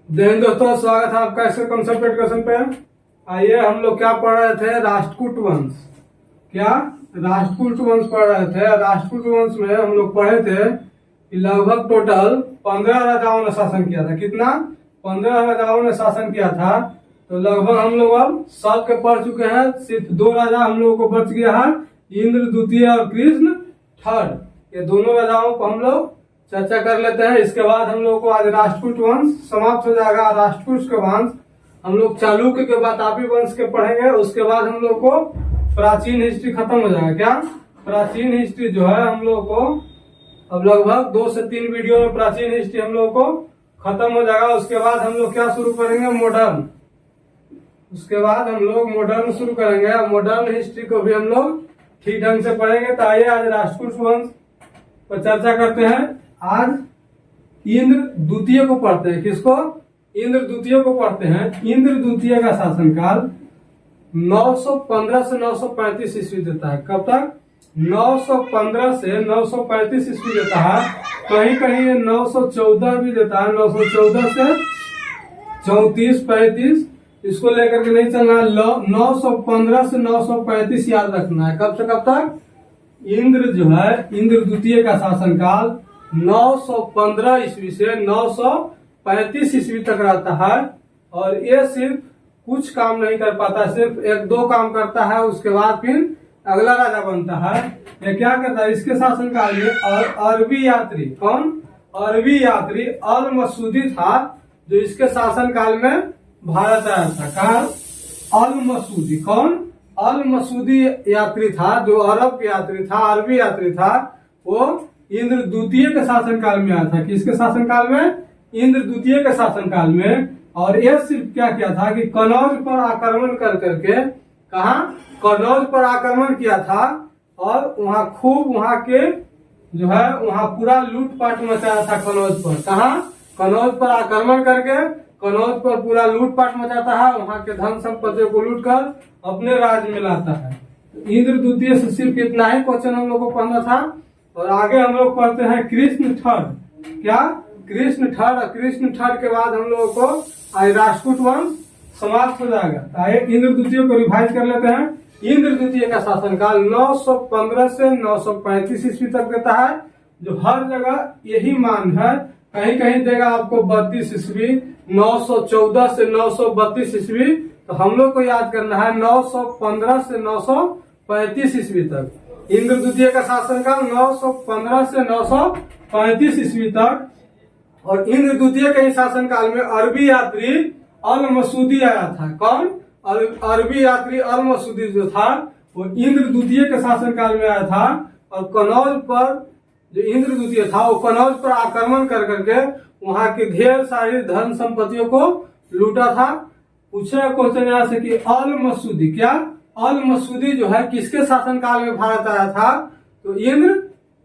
जय हिंद दोस्तों, स्वागत है आपका इसके कंसेप्ट क्वेश्चन पे। आइए हम लोग क्या पढ़ रहे थे, राष्ट्रकूट वंश। क्या राष्ट्रकूट वंश पढ़ रहे थे। राष्ट्रकूट वंश में हम लोग पढ़े थे कि लगभग टोटल 15 राजाओं ने शासन किया था। कितना? 15 राजाओं ने शासन किया था। तो लगभग हम लोग अब सब के पढ़ चुके हैं। सिर्फ 2 राजा हम लोगों को बच गया है, इंद्र द्वितीय और कृष्ण थर्ड। ये दोनों राजाओं को हम लोग चर्चा कर लेते हैं। इसके बाद हम लोग को आज राष्ट्रकूट वंश समाप्त हो जाएगा। राष्ट्रकूट के वंश हम लोग चालुक्य के बाद तापी वंश के पढ़ेंगे। उसके बाद हम लोग को प्राचीन हिस्ट्री खत्म हो जाएगा। क्या प्राचीन हिस्ट्री जो है हम लोग को अब लगभग 2 से 3 वीडियो में प्राचीन हिस्ट्री हम लोग को खत्म हो जाएगा। उसके बाद हम लोग क्या शुरू करेंगे, मॉडर्न। उसके बाद हम लोग मॉडर्न शुरू करेंगे। मॉडर्न हिस्ट्री को भी हम लोग ठीक ढंग से पढ़ेंगे। तो आइए आज राष्ट्रकूट वंश पर चर्चा करते हैं। आज इंद्र द्वितीय को पढ़ते हैं। किसको? इंद्र द्वितीय को पढ़ते हैं। इंद्र द्वितीय का शासनकाल 915 से 935 ईस्वी देता है। कब तक? 915 से 935 ईस्वी देता है। कहीं कहीं ये 914 भी देता है। 914 से 34-35 इसको लेकर के नहीं चलना। 915 से 935 याद रखना है। कब से कब तक? इंद्र जो है, इंद्र द्वितीय का शासनकाल 915 ईस्वी से 935 ईस्वी तक रहता है। और ये सिर्फ कुछ काम नहीं कर पाता, सिर्फ 1-2 काम करता है। उसके बाद फिर अगला राजा बनता है। ये क्या करता है इसके शासनकाल में? और अरबी यात्री, कौन? अरबी यात्री अल मसूदी था जो इसके शासनकाल में भारत आया था। कहा? अल मसूदी। कौन? अल मसूदी यात्री था जो अरब यात्री था, अरबी यात्री था। वो इंद्र द्वितीय के शासनकाल में आया था। किसके शासनकाल में? इंद्र द्वितीय के शासनकाल में। और यह सिर्फ क्या किया था कि कनौज पर आक्रमण कर करके, कहा? कनौज पर आक्रमण किया था। और वहाँ खूब वहाँ के जो है वहाँ पूरा लूटपाट मचाया था कनौज पर। कहा? कनौज पर आक्रमण करके कनौज पर पूरा लूटपाट मचाता है। वहाँ के धन संपत्तियों को लूट कर अपने राज्य में लाता है। इंद्र द्वितीय से सिर्फ इतना ही क्वेश्चन हम लोग को पढ़ना था। और आगे हम लोग पढ़ते हैं कृष्ण थर्ड। क्या? कृष्ण थर्ड। कृष्ण थर्ड के बाद हम लोगों को आज राष्ट्रकूट वंश समाप्त हो जाएगा। आइए इंद्र द्वितीय को रिवाइज कर लेते हैं। इंद्र द्वितीय का शासनकाल 915 से 935 ईस्वी तक देता है, जो हर जगह यही मान है। कहीं कहीं देगा आपको 32 ईस्वी, 914 से 932 ईस्वी। तो हम लोग को याद करना है 915 से 935 ईस्वी तक। इंद्र द्वितीय का शासनकाल 915 से 935 ईस्वी तक। और इंद्र द्वितीय के शासनकाल में अरबी यात्री अल मसूदी आया था। कौन? अरबी यात्री अल मसूदी जो था वो इंद्र द्वितीय के शासनकाल में आया था। और कनौज पर जो इंद्र द्वितीय था वो कनौज पर आक्रमण कर करके वहां के ढेर सारी धन संपत्तियों को लूटा था। पूछा क्वेश्चन यहाँ से कि अल मसूदी, क्या अल मसूदी जो है किसके शासनकाल में भारत आया था? तो इंद्र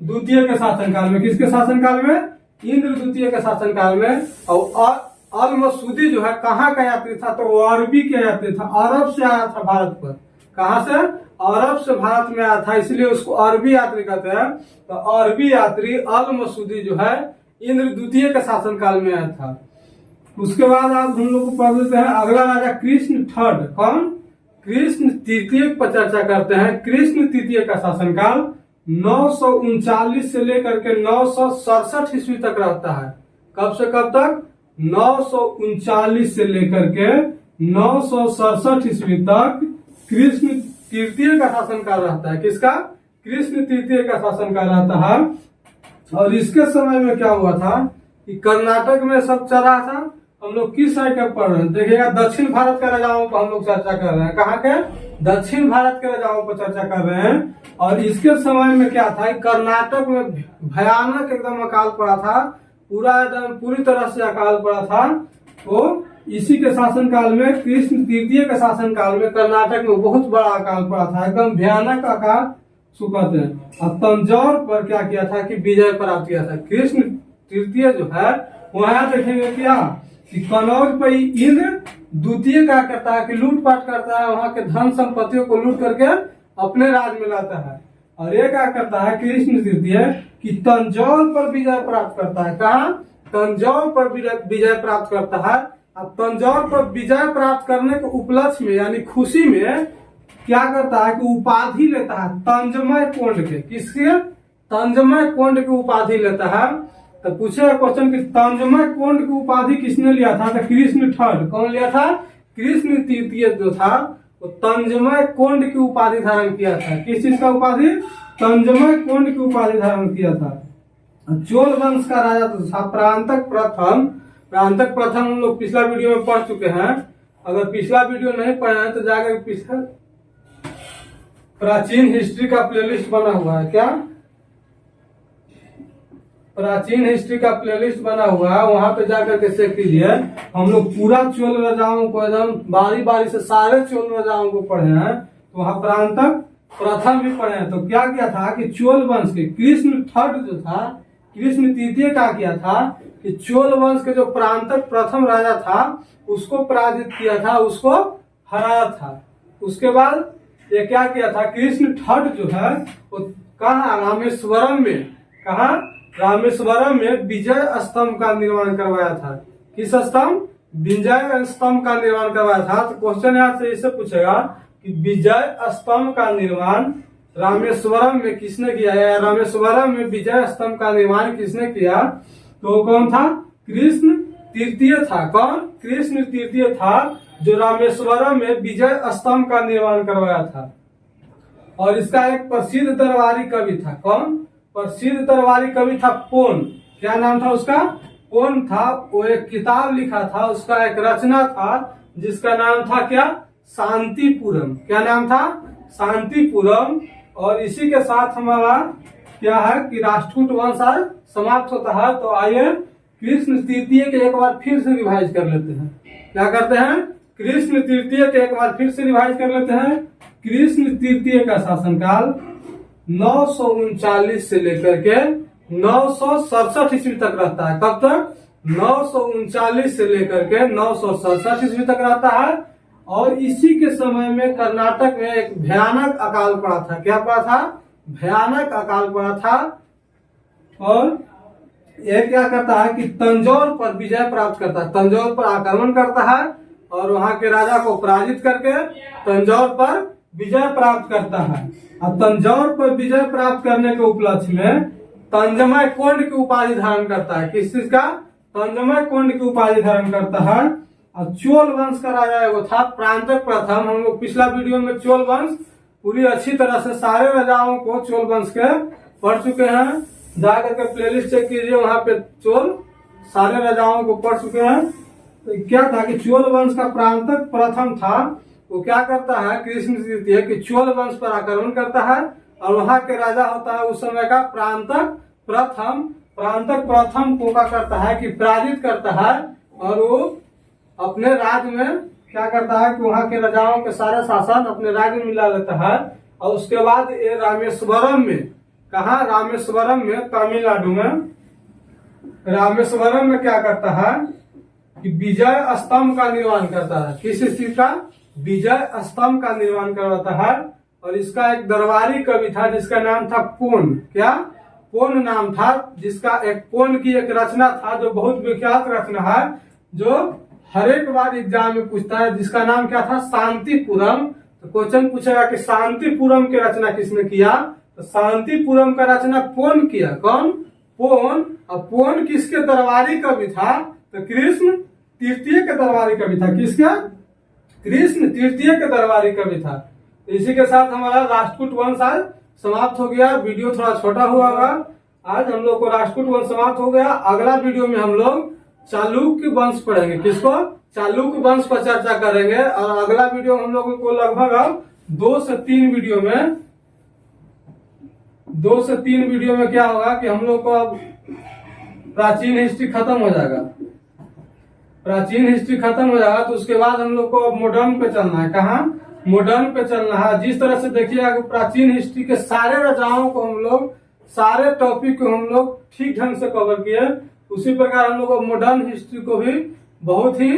द्वितीय के शासनकाल में। किसके शासनकाल में? इंद्र द्वितीय के शासनकाल में। और अल मसूदी जो है कहाँ का यात्री था? तो वो अरबी के यात्री था, अरब से आया था भारत पर। कहाँ से? अरब से भारत में आया था, इसलिए उसको अरबी यात्री कहते हैं। तो अरबी यात्री अल मसूदी जो है इंद्र द्वितीय के शासनकाल में आया था। उसके बाद आप हम लोग को पढ़ लेते हैं अगला राजा कृष्ण थर्ड। कौन? कृष्ण तृतीय पर चर्चा करते हैं। कृष्ण तृतीय का शासनकाल 939 से लेकर के 967 ईस्वी तक रहता है। कब से कब तक? 939 से लेकर के 967 ईस्वी तक कृष्ण तृतीय का शासनकाल रहता है। किसका? कृष्ण तृतीय का शासनकाल रहता है। और इसके समय में क्या हुआ था कि कर्नाटक में सब चला था। हम लोग किस साइड का पढ़ रहे हैं? देखिएगा, दक्षिण भारत के राजाओं पर हम लोग चर्चा कर रहे हैं। कहाँ के? दक्षिण भारत के राजाओं पर चर्चा कर रहे हैं। और इसके समय में क्या था, कर्नाटक में भयानक एकदम अकाल पड़ा था। पूरा एकदम पूरी तरह से अकाल पड़ा था। तो इसी के शासनकाल में, कृष्ण तृतीय के शासनकाल में कर्नाटक में बहुत बड़ा अकाल पड़ा था, एकदम भयानक अकाल सुखद है। और तंजौर पर क्या किया था कि विजय प्राप्त किया था। कृष्ण तृतीय जो है वहां देखेंगे क्या कि कनौज पर इंद्र द्वितीय क्या करता है कि लूटपाट करता है, वहां के धन संपत्तियों को लूट करके अपने राज्य में लाता है। और ये क्या करता है कृष्ण तृतीय कि तंजौर पर विजय प्राप्त करता है। कहा? तंजौर पर विजय प्राप्त करता है। अब तंजौर पर विजय प्राप्त करने के उपलक्ष्य में यानी खुशी में क्या करता है कि उपाधि लेता है तंजमय कोंड के। किसके? तंजमय कोंड की उपाधि लेता है। तो पूछे क्वेश्चन कि तंजमय कोंड की उपाधि किसने लिया था? तो कृष्ण थर्ड। कौन लिया था? कृष्ण तृतीय जो था वो तंजमय कोंड की उपाधि धारण किया था। किस चीज का उपाधि? तंजमय कोंड की उपाधि धारण किया था। चोल वंश का राजा तो था प्रांतक प्रथम। प्रांतक प्रथम हम लोग पिछला वीडियो में पढ़ चुके हैं। अगर पिछला वीडियो नहीं पढ़े हैं तो जाकर पिछला प्राचीन हिस्ट्री का प्लेलिस्ट बना हुआ है। क्या? प्राचीन हिस्ट्री का प्लेलिस्ट बना हुआ है, वहां पे जाकर के चेक कीजिए। हम लोग पूरा चोल राजाओं को एकदम बारी बारी से सारे चोल राजाओं को पढ़े हैं। तो वहां प्रांतक प्रथम भी पढ़े हैं। तो क्या किया था कि चोल वंश के कृष्ण थर्ड जो था, कृष्ण तृतीय क्या किया था कि चोल वंश के जो प्रांतक प्रथम राजा था उसको पराजित किया था, उसको हराया था। उसके बाद ये क्या किया था? कृष्ण थर्ड जो है वो कहा? रामेश्वरम में। कहा? रामेश्वरम में विजय स्तंभ का निर्माण करवाया था। किस स्तंभ? विजय स्तंभ का निर्माण करवाया था। तो क्वेश्चन यहाँ से इससे पूछेगा कि विजय स्तंभ का निर्माण रामेश्वरम में किसने किया है? रामेश्वरम में विजय स्तंभ का निर्माण किसने किया? तो कौन था? कृष्ण तृतीय था। कौन? कृष्ण तृतीय था जो रामेश्वरम में विजय स्तंभ का निर्माण करवाया था। और इसका एक प्रसिद्ध दरबारी कवि था। कौन? प्रसिद्ध दरबारी कवि था पोन। क्या नाम था उसका? पोन था। वो एक किताब लिखा था, उसका एक रचना था जिसका नाम था क्या? शांतिपुरम। क्या नाम था? शांतिपुरम। और इसी के साथ हमारा क्या है कि राष्ट्रकूट वंश आज समाप्त होता है। तो आइए कृष्ण तृतीय के एक बार फिर से रिवाइज कर लेते हैं। क्या करते हैं? कृष्ण तृतीय के एक बार फिर से रिवाइज कर लेते हैं। कृष्ण तृतीय का शासनकाल 939 से लेकर के 967 ईस्वी तक रहता है। कब तक? 939 से लेकर के 967 ईस्वी तक रहता है। और इसी के समय में कर्नाटक में एक भयानक अकाल पड़ा था। क्या पड़ा था? भयानक अकाल पड़ा था। और ये क्या करता है कि तंजौर पर विजय प्राप्त करता है। तंजौर पर आक्रमण करता है और वहां के राजा को पराजित करके तंजौर पर विजय प्राप्त करता है। अब तंजौर पर विजय प्राप्त करने के उपलक्ष्य में तंजमय कोंड की उपाधि धारण करता है। किस चीज का? तंजमय कोंड की उपाधि धारण करता है। और चोल वंश का राजा वो था प्रांतक प्रथम। हम लोग पिछला वीडियो में चोल वंश पूरी अच्छी तरह से सारे राजाओं को चोल वंश के पढ़ चुके हैं। जाकर के प्लेलिस्ट चेक कीजिए, वहां पे चोल सारे राजाओं को पढ़ चुके हैं। तो क्या था कि चोल वंश का प्रांतक प्रथम था। वो क्या करता है? कृष्ण तृतीय कि चोल वंश पर आक्रमण करता है और वहां के राजा होता है उस समय का प्रांतक प्रथम। प्रांतक प्रथम को क्या करता है कि पराजित करता है और वो अपने राज्य में क्या करता है कि वहां के राजाओं के सारे शासन अपने राज्य में मिला लेता है। और उसके बाद ये रामेश्वरम में, कहा? रामेश्वरम में, तमिलनाडु में। रामेश्वरम में क्या करता है कि विजय स्तंभ का निर्माण करता है। किस चीज का? विजय स्तंभ का निर्माण करवाता है। और इसका एक दरबारी कवि था जिसका नाम था पोन। क्या? पोन नाम था, जिसका एक पोन की एक रचना था जो बहुत विख्यात रचना है, जो हर एक बार एग्जाम में पूछता है, जिसका नाम क्या था? शांतिपुरम। तो क्वेश्चन पूछेगा कि शांतिपुरम की रचना किसने किया? तो शांतिपुरम का रचना पोन किया। कौन? पोन। और पोन किसके दरबारी कवि था? तो कृष्ण तृतीय के दरबारी कवि था। किसका? कृष्ण तृतीय के दरबारी कवि था। तो इसी के साथ हमारा राष्ट्रकूट वंश आज समाप्त हो गया। वीडियो थोड़ा छोटा हुआ होगा। आज हम लोग को राष्ट्रकूट वंश समाप्त हो गया। अगला वीडियो में हम लोग चालुक्य वंश पढ़ेंगे। किसको? चालुक्य वंश पर चर्चा करेंगे। और अगला वीडियो हम लोगों को लगभग अब 2 से 3 वीडियो में क्या होगा कि हम लोग को अब प्राचीन हिस्ट्री खत्म हो जाएगा। प्राचीन हिस्ट्री खत्म हो जाएगा तो उसके बाद हम लोग को अब मॉडर्न पे चलना है। कहाँ? मॉडर्न पे चलना है। जिस तरह से देखिएगा कि प्राचीन हिस्ट्री के सारे राजाओं को हम लोग, सारे टॉपिक को हम लोग ठीक ढंग से कवर किए, उसी प्रकार हम लोग मॉडर्न हिस्ट्री को भी बहुत ही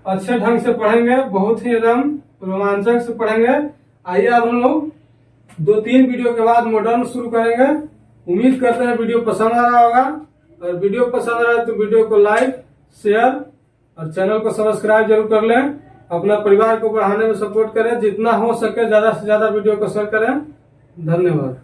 अच्छे ढंग से पढ़ेंगे, बहुत ही एकदम रोमांचक से पढ़ेंगे। आइए अब हम लोग 2-3 वीडियो के बाद मॉडर्न शुरू करेंगे। उम्मीद करते हैं वीडियो पसंद आ रहा होगा। और वीडियो पसंद आए तो वीडियो को लाइक, शेयर और चैनल को सब्सक्राइब जरूर कर लें। अपना परिवार को बढ़ाने में सपोर्ट करें, जितना हो सके ज्यादा से ज्यादा वीडियो को शेयर करें। धन्यवाद।